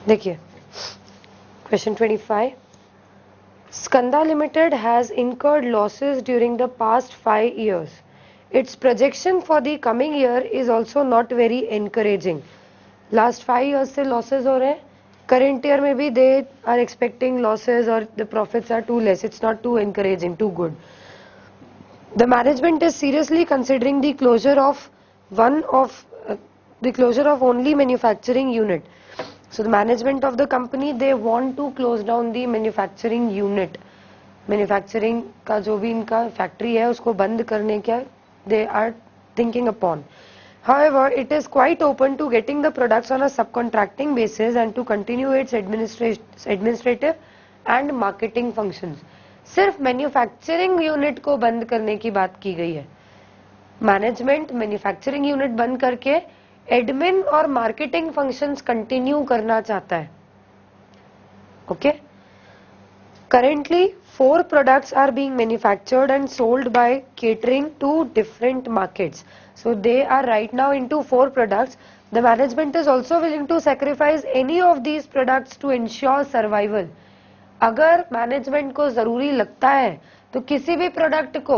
देखिए question 25, Skanda Limited has incurred losses during the past 5 years. Its projection for the coming year is also not very encouraging. Last 5 years से losses हो रहे हैं. Current year में भी they are expecting losses or the profits are too less. It's not too encouraging, too good. The management is seriously considering the closure of only manufacturing unit. So the management of the company, they want to close down the manufacturing unit. Manufacturing का जो भी इनका factory है उसको बंद करने का they are thinking upon. However, it is quite open to getting the products on a subcontracting basis and to continue its administrative and marketing functions. सिर्फ मैन्युफैक्चरिंग यूनिट को बंद करने की बात की गई है. मैनेजमेंट मैन्युफैक्चरिंग यूनिट बंद करके एडमिन और मार्केटिंग फंक्शंस कंटिन्यू करना चाहता है. Okay. Currently, 4 products are being manufactured and sold by catering to different markets. So they are right now into 4 products. The management is also willing to sacrifice any of these products to ensure survival. अगर management को जरूरी लगता है तो किसी भी product को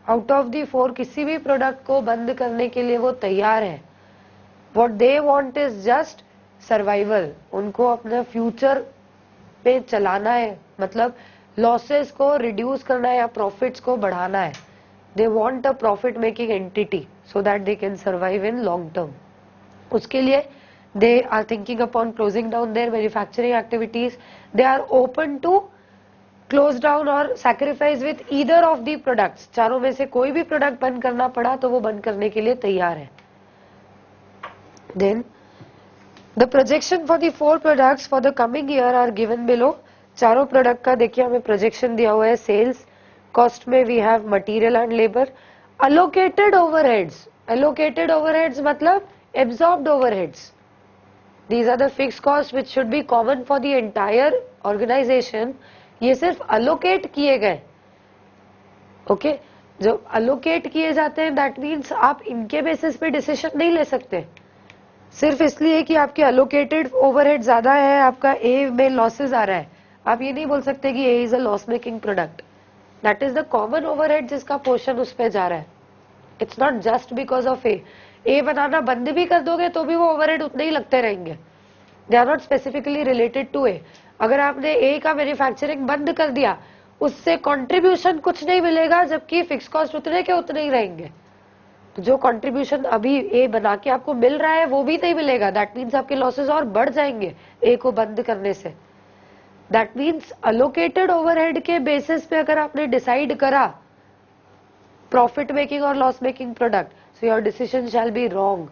out of the 4 किसी भी प्रोडक्ट को बंद करने के लिए वो तैयार है. What they want is just survival. उनको अपने फ्यूचर पे चलाना है, मतलब लॉसेस को रिड्यूस करना है या प्रॉफिट्स को बढ़ाना है. They want a profit making entity so that they can survive in long term. उसके लिए they are thinking upon closing down their manufacturing activities. They are open to close down or sacrifice with either of the products. चारों में से कोई भी product बंद करना पड़ा तो वो बंद करने के लिए तैयार है. Then the projection for the 4 products for the coming year are given below. चारों प्रोडक्ट का देखिए हमें प्रोजेक्शन दिया हुआ है. सेल्स कॉस्ट में we have material and labour. Allocated overheads. Allocated overheads मतलब absorbed overheads. These are the fixed costs which should be common for the entire organization. ये सिर्फ allocate किए गए. ओके. जो allocate किए जाते हैं that means आप इनके बेसिस पे डिसीजन नहीं ले सकते. सिर्फ इसलिए कि आपके allocated overhead ज्यादा है, आपका A में losses आ रहा है, आप ये नहीं बोल सकते कि A is a loss making product. That is the common overhead जिसका पोर्शन उस पे जा रहा है. It's not just because of A. ए बनाना बंद भी कर दोगे तो भी वो ओवरहेड उतने ही लगते रहेंगे. They are not specifically related to A. अगर आपने ए का मैन्युफैक्चरिंग बंद कर दिया उससे कंट्रीब्यूशन कुछ नहीं मिलेगा, जबकि फिक्स कॉस्ट उतने के उतने ही रहेंगे. तो जो कंट्रीब्यूशन अभी ए बना के आपको मिल रहा है वो भी नहीं मिलेगा. दैट मीन्स आपके लॉसेस और बढ़ जाएंगे ए को बंद करने से. दैट मीन्स अलोकेटेड ओवरहेड के बेसिस पे अगर आपने डिसाइड करा प्रॉफिट मेकिंग और loss making product, so your decision shall be wrong.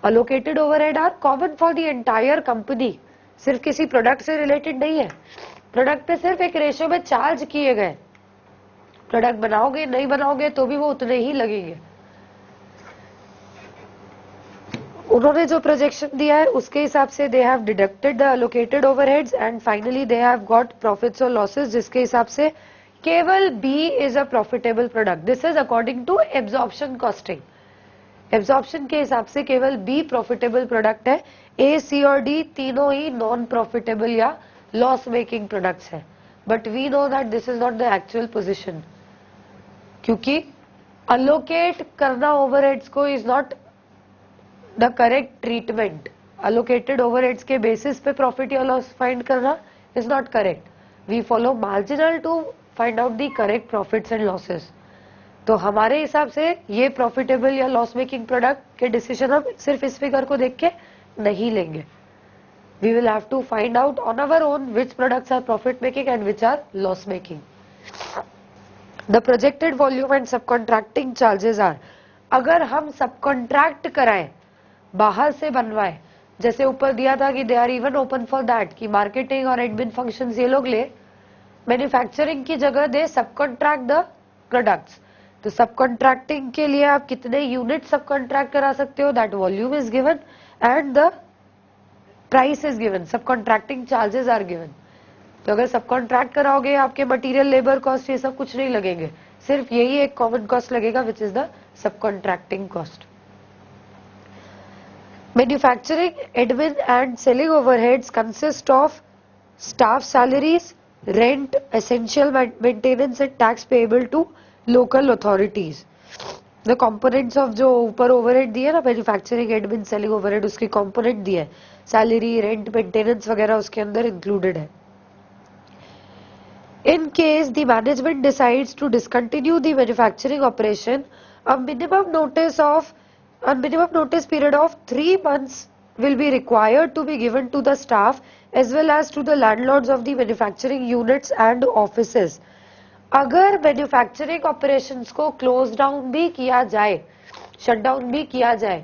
Allocated overhead are common for the entire company. सिर्फ किसी प्रोडक्ट से रिलेटेड नहीं है. प्रोडक्ट पे सिर्फ एक रेशियो में चार्ज किए गए. प्रोडक्ट बनाओगे नहीं बनाओगे तो भी वो उतने ही लगेंगे. उन्होंने जो प्रोजेक्शन दिया है उसके हिसाब से they have deducted the allocated overheads and finally they have got profits और लॉसेस, जिसके हिसाब से केवल B is a profitable product. This is according to absorption costing. Absorption के हिसाब से केवल बी प्रॉफिटेबल प्रोडक्ट है. ए, सी और डी तीनों ही नॉन प्रॉफिटेबल या लॉस मेकिंग प्रोडक्ट्स है. But we know that this is not the actual position, क्योंकि अलोकेट करना ओवरहेड्स को is not the correct treatment. Allocated overheads के बेसिस पे प्रॉफिट या लॉस फाइंड करना is not correct. We follow marginal to find out the correct profits and losses. तो हमारे हिसाब से ये प्रॉफिटेबल या लॉस मेकिंग प्रोडक्ट के डिसीजन हम सिर्फ इस फिगर को देख के नहीं लेंगे. We will have to find out on our own which products are profit making and which are loss making. The projected volume and subcontracting charges are. अगर हम सब कॉन्ट्रैक्ट कराएं, बाहर से बनवाएं, जैसे ऊपर दिया था कि they are even open for that कि मार्केटिंग और एडमिन फंक्शंस ये लोग ले, मैन्युफैक्चरिंग की जगह दे सब कॉन्ट्रैक्ट द प्रोडक्ट्स. तो सब कॉन्ट्रैक्टिंग के लिए आप कितने यूनिट सब कॉन्ट्रैक्ट करा सकते हो, that volume is given and the price is given. सब कॉन्ट्रैक्टिंग चार्जेस आर गिवन. तो अगर सब कॉन्ट्रैक्ट कराओगे आपके मटेरियल, लेबर कॉस्ट ये सब कुछ नहीं लगेंगे, सिर्फ यही एक कॉमन कॉस्ट लगेगा which is the sub contracting cost. Manufacturing, admin and selling overheads consist of staff salaries, rent, essential maintenance and tax payable to local authorities. The components of जो ऊपर overhead दिए ना, manufacturing, admin, selling overhead, उसके component दिए हैं, salary, rent, maintenance वगैरह उसके अंदर included है. In case the management decides to discontinue the manufacturing operation, a minimum notice period of 3 months will be required to be given to the staff as well as to the landlords of the manufacturing units and offices. अगर manufacturing operations को close down भी किया जाए, shut down भी किया जाए,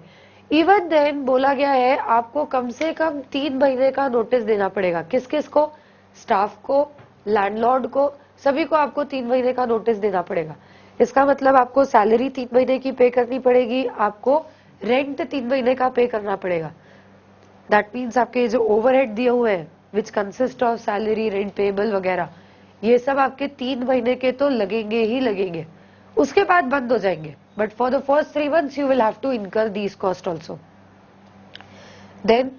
even then बोला गया है आपको कम से कम 3 महीने का नोटिस देना पड़ेगा. किस किस को? स्टाफ को, लैंडलॉर्ड को, सभी को आपको 3 महीने का नोटिस देना पड़ेगा. इसका मतलब आपको सैलरी 3 महीने की पे करनी पड़ेगी, आपको रेंट 3 महीने का पे करना पड़ेगा. दैट मीन्स आपके जो ओवरहेड दिए हुए हैं which consist of salary, rent payable वगैरह, ये सब आपके 3 महीने के तो लगेंगे ही लगेंगे. उसके बाद बंद हो जाएंगे. But for the first 3 months you will have to incur these cost also. Then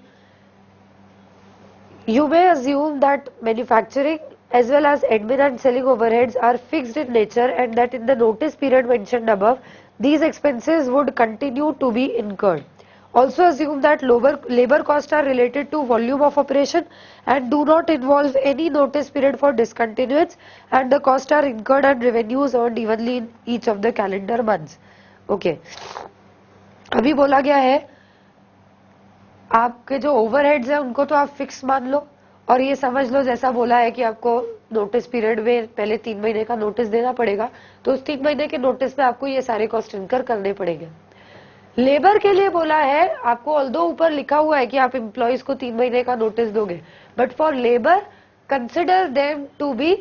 you may assume that manufacturing as well as admin and selling overheads are fixed in nature and that in the notice period mentioned above, these expenses would continue to be incurred. Also assume that labor costs are related to volume of operation and do not involve any notice period for discontinuance and the costs are incurred and revenues earned evenly in each of the calendar months. Okay. अभी बोला गया है आपके जो overheads है उनको तो आप फिक्स मान लो और ये समझ लो जैसा बोला है कि आपको नोटिस पीरियड में पहले 3 महीने का नोटिस देना पड़ेगा, तो उस 3 महीने के नोटिस में आपको ये सारे कॉस्ट इनकर करने पड़ेंगे. लेबर के लिए बोला है आपको, ऑल्दो ऊपर लिखा हुआ है कि आप एम्प्लॉइज को 3 महीने का नोटिस दोगे, but for labour consider them to be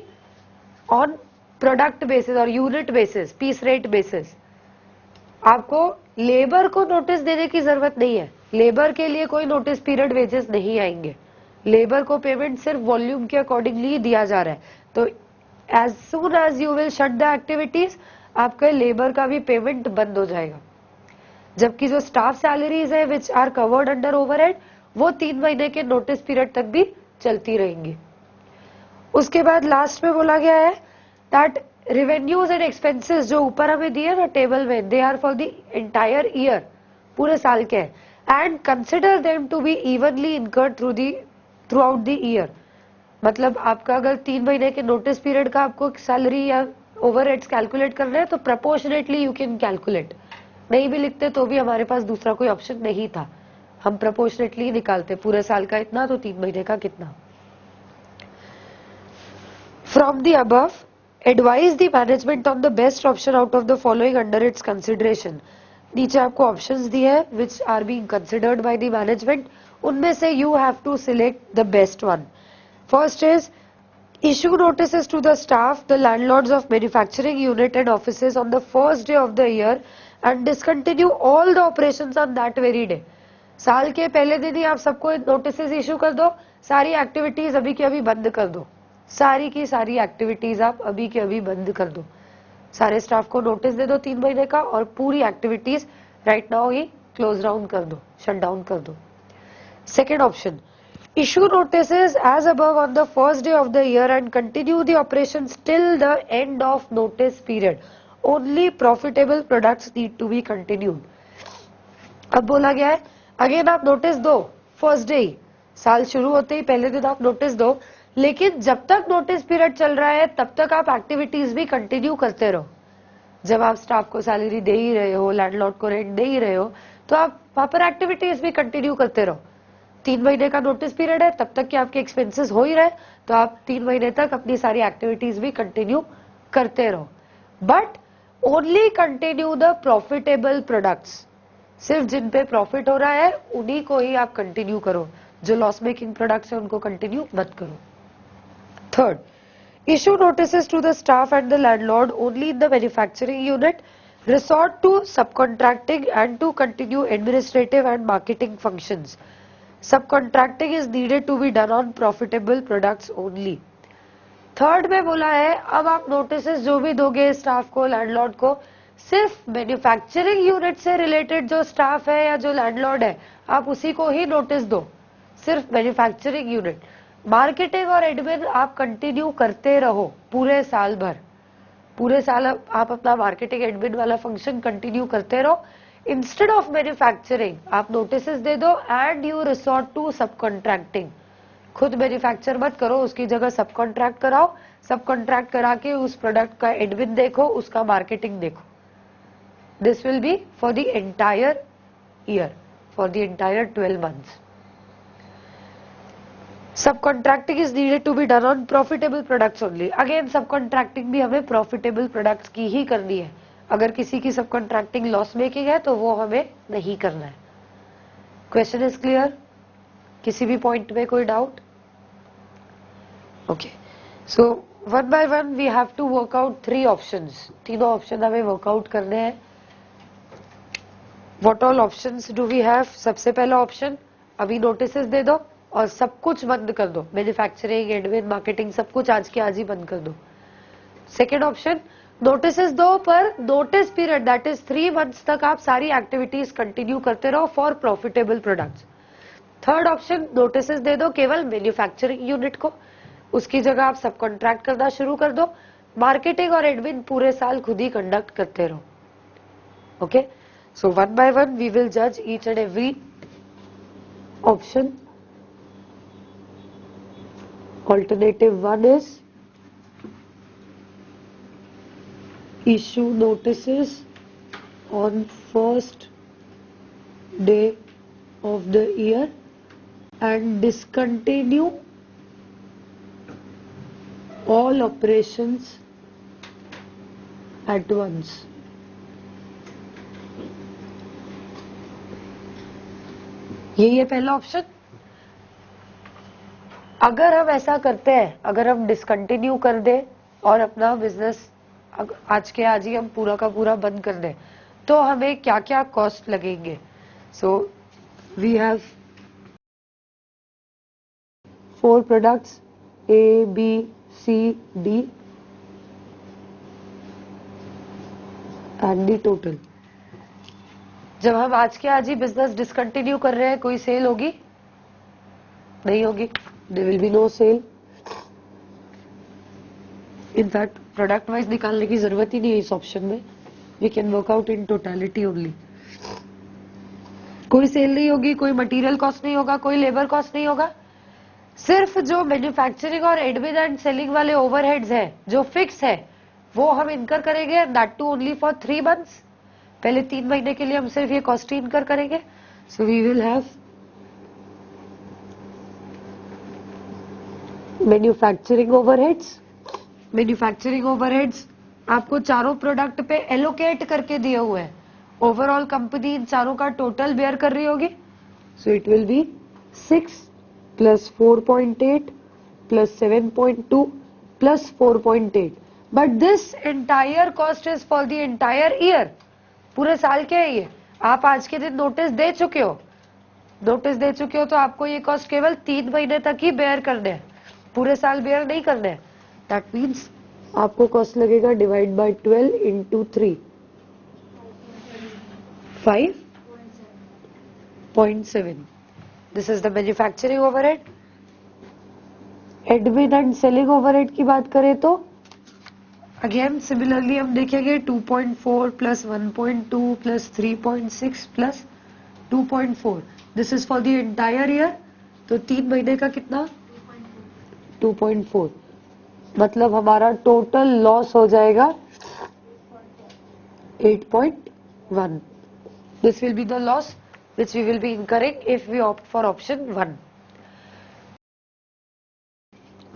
on product basis और unit basis, piece rate basis. आपको लेबर को नोटिस देने की जरूरत नहीं है. लेबर के लिए कोई नोटिस पीरियड वेजेस नहीं आएंगे. लेबर को पेमेंट सिर्फ वॉल्यूम के अकॉर्डिंगली दिया जा रहा है. तो as soon as you will shut the activities, आपके लेबर का भी पेमेंट बंद हो जाएगा. जबकि जो स्टाफ सैलरीज है which are covered under overhead, वो 3 महीने के नोटिस पीरियड तक भी चलती रहेंगी. उसके बाद लास्ट में बोला गया है दैट रेवेन्यूज एंड एक्सपेंसेस जो ऊपर हमें दिए ना टेबल में, they are for the entire year, पूरे साल के, and consider them to be evenly incurred throughout the year. मतलब आपका अगर 3 महीने के नोटिस पीरियड का आपको सैलरी या ओवरहेड्स कैलकुलेट करना है तो प्रपोर्शनेटली यू कैन कैलकुलेट. नहीं भी लिखते तो भी हमारे पास दूसरा कोई ऑप्शन नहीं था, हम प्रपोर्शनेटली निकालते, पूरे साल का इतना तो 3 महीने का कितना. From the above advise the management on the best option out of the following under its consideration. नीचे आपको ऑप्शंस दिए हैं which are being considered by the management. उनमें से you have to select the best one. First is issue notices to the staff, the landlords of manufacturing unit and offices on the first day of the year and discontinue all the operations on that very day. साल के पहले दिन ही आप सबको notices issue कर दो, सारी activities अभी की अभी बंद कर दो, सारी की सारी एक्टिविटीज आप अभी की अभी बंद कर दो. सारे स्टाफ को नोटिस दे दो 3 महीने का और पूरी activities right now he close down कर दो, शट डाउन कर दो. Second option, issue notices as above on the first day of the year and continue the operations till the end of notice period. Only profitable products need to be continued. अब बोला गया है again आप notice दो first day ही, साल शुरू होते ही पहले दिन आप नोटिस दो, लेकिन जब तक नोटिस पीरियड चल रहा है तब तक आप एक्टिविटीज भी कंटिन्यू करते रहो. जब आप स्टाफ को सैलरी दे ही रहे हो, लैंडलॉर्ड को रेंट दे ही रहे हो, तो आप वहां पर एक्टिविटीज भी कंटिन्यू करते रहो. 3 महीने का नोटिस पीरियड है, तब तक कि आपके एक्सपेंसेस हो ही रहे, तो आप 3 महीने तक अपनी सारी एक्टिविटीज भी कंटिन्यू करते रहो. But only continue the profitable products. सिर्फ जिन पे प्रॉफिट हो रहा है उन्हीं को ही आप कंटिन्यू करो, जो लॉस मेकिंग प्रोडक्ट्स है उनको कंटिन्यू मत करो. Third, issue notices to the staff and the landlord only in the manufacturing unit, resort to subcontracting and to continue administrative and marketing functions. Subcontracting is needed to be done on profitable products only. Third में बोला है अब आप notice जो भी दोगे staff को, landlord को, सिर्फ मैन्युफैक्चरिंग यूनिट से रिलेटेड जो स्टाफ है या जो लैंडलॉर्ड है आप उसी को ही नोटिस दो, सिर्फ मैन्युफैक्चरिंग यूनिट। मार्केटिंग और एडमिन आप कंटिन्यू करते रहो पूरे साल भर, पूरे साल आप अपना मार्केटिंग एडमिन वाला फंक्शन कंटिन्यू करते रहो। इंस्टेड ऑफ मैन्युफैक्चरिंग आप नोटिसेस दे दो एंड यू रिसोर्ट टू सब कॉन्ट्रैक्टिंग। खुद मैन्युफैक्चर मत करो, उसकी जगह सब कॉन्ट्रैक्ट कराओ, सब कॉन्ट्रैक्ट करा के उस प्रोडक्ट का एडमिन देखो, उसका मार्केटिंग देखो। This will be for the entire year, for the entire 12 months। Subcontracting is needed to be done on profitable products only. Again subcontracting भी हमें profitable products की ही करनी है। अगर किसी की subcontracting loss making है तो वो हमें नहीं करना है। Question is clear? किसी भी point में कोई doubt? Okay. So one by one we have to work out 3 options. तीनों option हमें work out करने हैं। What all options do we have? सबसे पहला option अभी notices दे दो और सब कुछ बंद कर दो, मैन्युफैक्चरिंग एडमिन मार्केटिंग सब कुछ आज के आज ही बंद कर दो। सेकेंड ऑप्शन नोटिसेस दो पर notice period that is 3 months तक आप सारी एक्टिविटीज कंटिन्यू करते रहो for profitable products. Third option notices दे दो केवल मैन्युफैक्चरिंग यूनिट को, उसकी जगह आप सब कॉन्ट्रैक्ट करना शुरू कर दो। मार्केटिंग और एडमिन पूरे साल खुद ही कंडक्ट करते रहो। Okay, so one by one we will जज each and every option. Alternative 1 is issue notices on first day of the year and discontinue all operations at once. यही है पहला ऑप्शन। अगर हम ऐसा करते हैं, अगर हम डिसकंटिन्यू कर दें और अपना बिजनेस आज के आज ही हम पूरा का पूरा बंद कर दें तो हमें क्या क्या कॉस्ट लगेंगे। So we have 4 products A, B, C, D and the total. जब हम आज के आज ही बिजनेस डिसकंटिन्यू कर रहे हैं कोई सेल होगी? नहीं होगी। There will be no sale. In fact, product wise निकालने की जरूरत ही नहीं है इस ऑप्शन में। We can work out in totality only. कोई सेल नहीं होगी, कोई मटेरियल कॉस्ट नहीं होगा, कोई लेबर कॉस्ट नहीं होगा। सिर्फ जो मैन्युफैक्चरिंग और एडमिन एंड सेलिंग वाले ओवरहेड्स हैं जो फिक्स है वो हम इनकर करेंगे, that too only for 3 months। पहले 3 महीने के लिए हम सिर्फ ये कॉस्ट ही इनकर करेंगे। So we will have manufacturing overheads. Manufacturing overheads आपको चारों प्रोडक्ट पे एलोकेट करके दिए हुए हैं। ओवरऑल कंपनी इन चारों का टोटल बेयर कर रही होगी। So it will B 6 + 4.8 + 7.2 + 4.8। But this entire cost is for the entire year. पूरे साल के है ये। आप आज के दिन नोटिस दे चुके हो, नोटिस दे चुके हो तो आपको ये कॉस्ट केवल 3 महीने तक ही बेयर करने हैं, पूरे साल बेयर नहीं करने हैं। दैट मीन्स आपको कॉस्ट लगेगा divide by 12 into 3 5.7। This is the manufacturing overhead. Admin and selling overhead की बात करें तो अगेन सिमिलरली हम देखेंगे 2.4 + 1.2 + 3.6 + 2.4। This is for the entire year. तो 3 महीने का कितना? 2.4। मतलब हमारा टोटल लॉस हो जाएगा 8.1। This will be the loss which we will be incurring if we opt for option 1.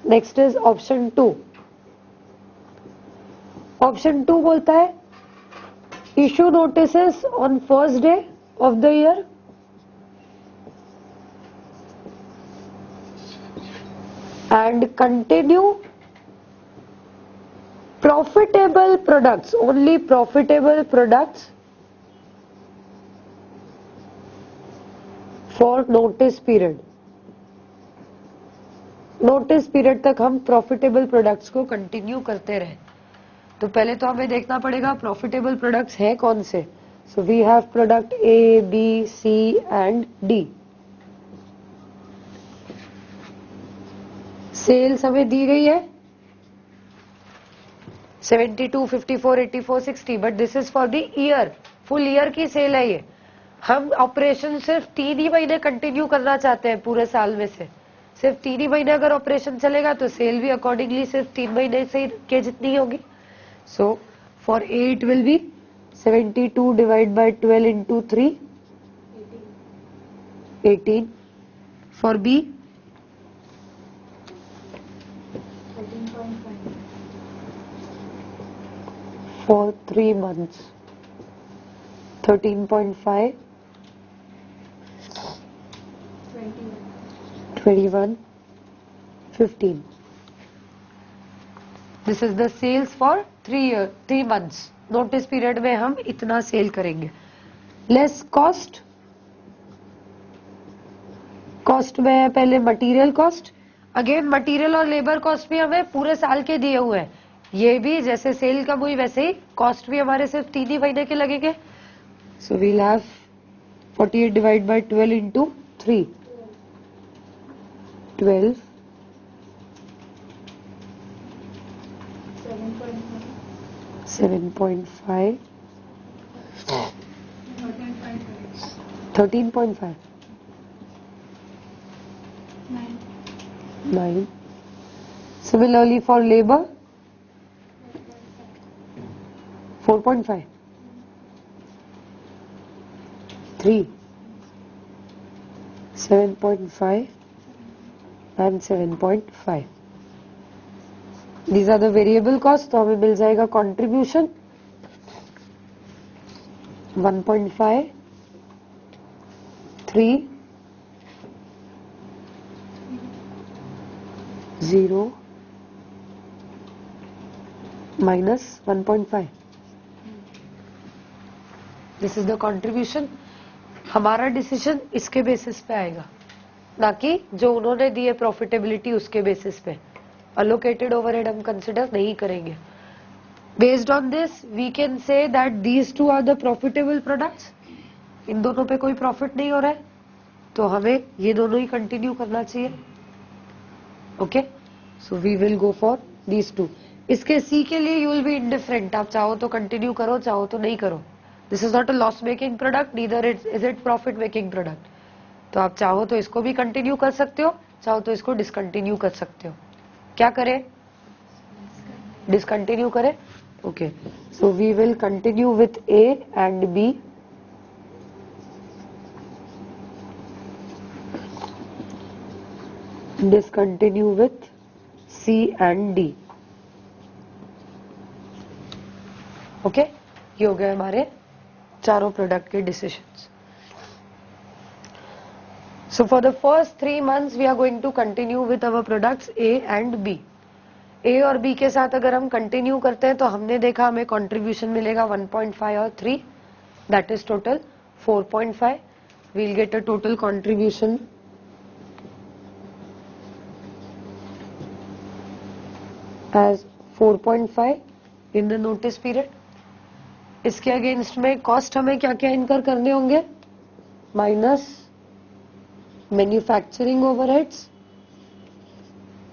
Next is option 2. Option 2 बोलता है issue notices on first day of the year and continue profitable products, only profitable products for notice period। Notice period तक हम profitable products को continue करते रहे। तो पहले तो हमें देखना पड़ेगा प्रॉफिटेबल प्रोडक्ट्स है कौन से. So we have product A, B, C and D. Sales हमें दी गई है 72, 54, 84, 60, but this is for the year. Full year की सेल है ये. हम ऑपरेशन सिर्फ 3 ही महीने कंटिन्यू करना चाहते हैं पूरे साल में से. सिर्फ 3 ही महीने अगर ऑपरेशन चलेगा तो सेल भी अकॉर्डिंगली सिर्फ 3 महीने से के जितनी होगी. So for A it will be 72 divide by 12 into 3, 18. For B 13.5. for 3 months 13.5, 21, 15. This is the sales for 3 months. Notice period में हम इतना सेल करेंगे. Less cost. कॉस्ट में है पहले मटेरियल कॉस्ट. अगेन मटेरियल और लेबर कॉस्ट भी हमें पूरे साल के दिए हुए हैं. ये भी जैसे सेल कम हुई वैसे ही कॉस्ट भी हमारे सिर्फ 3 ही महीने के लगेंगे. So we'll have 48 divide by 12 into 3, 12, 7.5, 13.5, 9. Similarly for labor 4.5, 3, 7.5 and 7.5. These are the variable costs. तो हमें मिल जाएगा contribution 1.5, 3, 0, minus 1.5. This is the contribution. हमारा डिसीजन इसके बेसिस पे आएगा, ना कि जो उन्होंने दिए प्रॉफिटेबिलिटी उसके बेसिस पे. अलोकेटेड ओवरहेड हम कंसिडर नहीं करेंगे. Based on this we can say that these two are the profitable products. इन दोनों पे कोई प्रॉफिट नहीं हो रहा है तो हमें ये दोनों ही कंटिन्यू करना चाहिए. Okay, so we will go for these two. इसके सी के लिए यू विल बी इंडिफरेंट. आप चाहो तो कंटिन्यू करो, चाहो तो नहीं करो. This is not a loss making product, neither is it profit making product. तो आप चाहो तो इसको भी कंटिन्यू कर सकते हो, चाहो तो इसको डिसकंटिन्यू कर सकते हो. क्या करें? डिसकंटिन्यू करें. Okay, so we will continue with A and B. Discontinue with C and D. Okay, ये हो गए हमारे चारों प्रोडक्ट के decisions. So for the first 3 months we are going to continue with our products A and B. A और B के साथ अगर हम कंटिन्यू करते हैं तो हमने देखा हमें कंट्रीब्यूशन मिलेगा 1.5 और 3, that is total 4.5. we'll get a total contribution as 4.5 in the notice period. इसके अगेंस्ट में कॉस्ट हमें क्या क्या इनकर करने होंगे? Minus manufacturing overheads.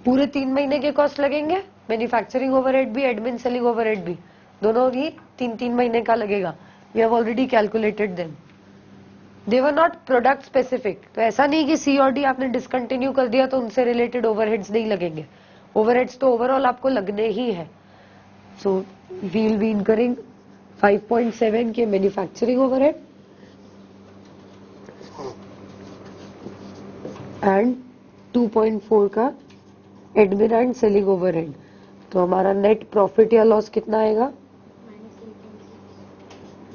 पूरे 3 महीने के कॉस्ट लगेंगे. मैन्युफैक्चरिंग ओवरहेड भी, एडमिन सेलिंग ओवरहेड भी, दोनों ही 3-3 महीने का लगेगा. We have already calculated them. They were not product specific. तो ऐसा नहीं कि सी और डी आपने डिसकंटिन्यू कर दिया तो उनसे रिलेटेड ओवरहेड्स नहीं लगेंगे. ओवरहेड्स तो ओवरऑल आपको लगने ही है. So we will be incurring 5.7 K manufacturing overhead and 2.4 का एडमिन एंड सेलिंग ओवरहेड. तो हमारा नेट प्रॉफिट या लॉस कितना आएगा?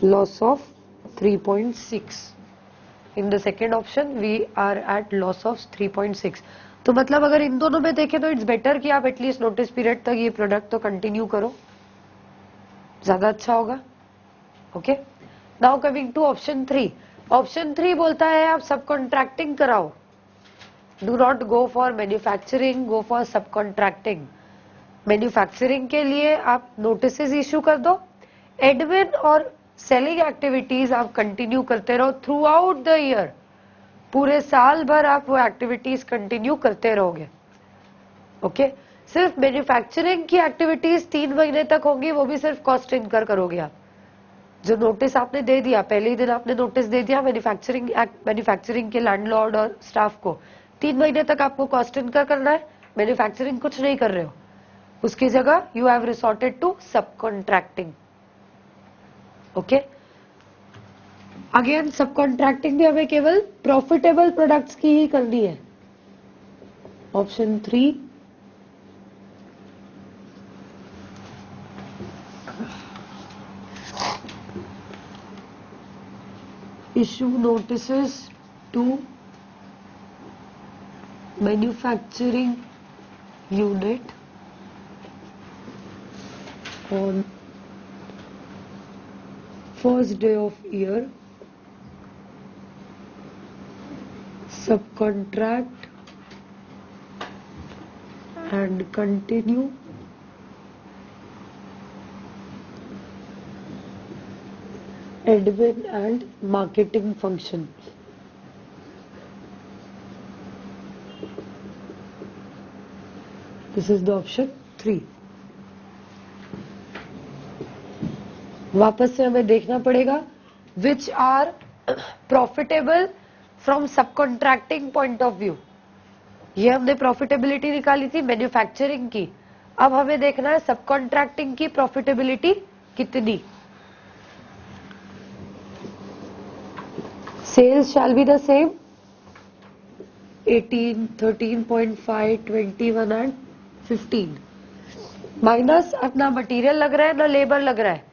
Loss of 3.6. In the second option we are at loss of 3.6. तो मतलब अगर इन दोनों में देखें तो इट्स बेटर कि आप एटलीस्ट नोटिस पीरियड तक ये प्रोडक्ट तो कंटिन्यू करो, ज्यादा अच्छा होगा. Okay, now coming to option 3. Option 3 बोलता है आप सब कॉन्ट्रैक्टिंग कराओ. Do not go for manufacturing, go for subcontracting. Manufacturing के लिए आप नोटिसेस इशू कर दो, एडमिन और सेलिंग एक्टिविटीज आप कंटिन्यू करते रहो थ्रू आउट द ईयर, पूरे साल भर आप वो एक्टिविटीज कंटिन्यू करते रहोगे। ओके सिर्फ मैन्युफैक्चरिंग की एक्टिविटीज 3 महीने तक होंगी, वो भी सिर्फ कॉस्ट इनकर करोगे आप। जो नोटिस आपने दे दिया, पहले ही दिन आपने नोटिस दे दिया मैन्युफैक्चरिंग के लैंडलॉर्ड और स्टाफ को, 3 महीने तक आपको कॉस्ट इनकर करना है, मैन्युफैक्चरिंग कुछ नहीं कर रहे हो, उसकी जगह यू हैव रिसोर्टेड टू सब कॉन्ट्रैक्टिंग। ओके अगेन सब कॉन्ट्रैक्टिंग भी हमें केवल प्रॉफिटेबल प्रोडक्ट्स की ही करनी है। Option 3 issue notices to manufacturing unit on first day of year, subcontract and continue admin and marketing function. This is the option 3. वापस से हमें देखना पड़ेगा which are profitable from subcontracting point of view। ये हमने प्रॉफिटेबिलिटी निकाली थी manufacturing की, अब हमें देखना है सबकॉन्ट्रैक्टिंग की प्रॉफिटेबिलिटी कितनी। Sales shall be the same 18, 13.5, 21 and 15 minus अपना मटेरियल लग रहा है ना लेबर लग रहा है,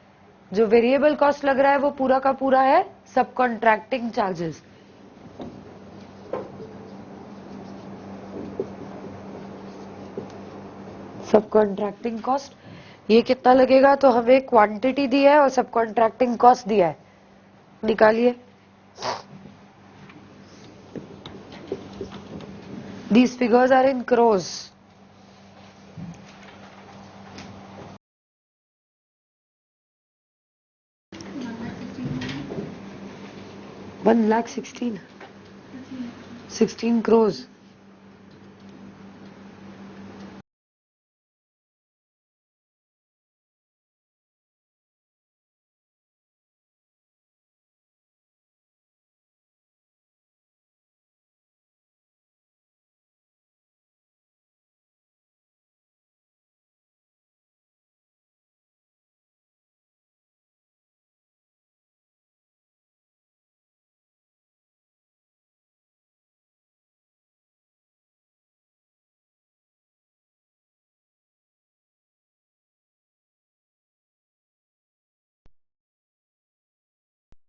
जो वेरिएबल कॉस्ट लग रहा है वो पूरा का पूरा है सब कॉन्ट्रैक्टिंग चार्जेस। सब कॉन्ट्रैक्टिंग कॉस्ट ये कितना लगेगा, तो हमें क्वांटिटी दिया है और सब कॉन्ट्रैक्टिंग कॉस्ट दिया है, निकालिए। These figures are in crores. $1,16,16 crores.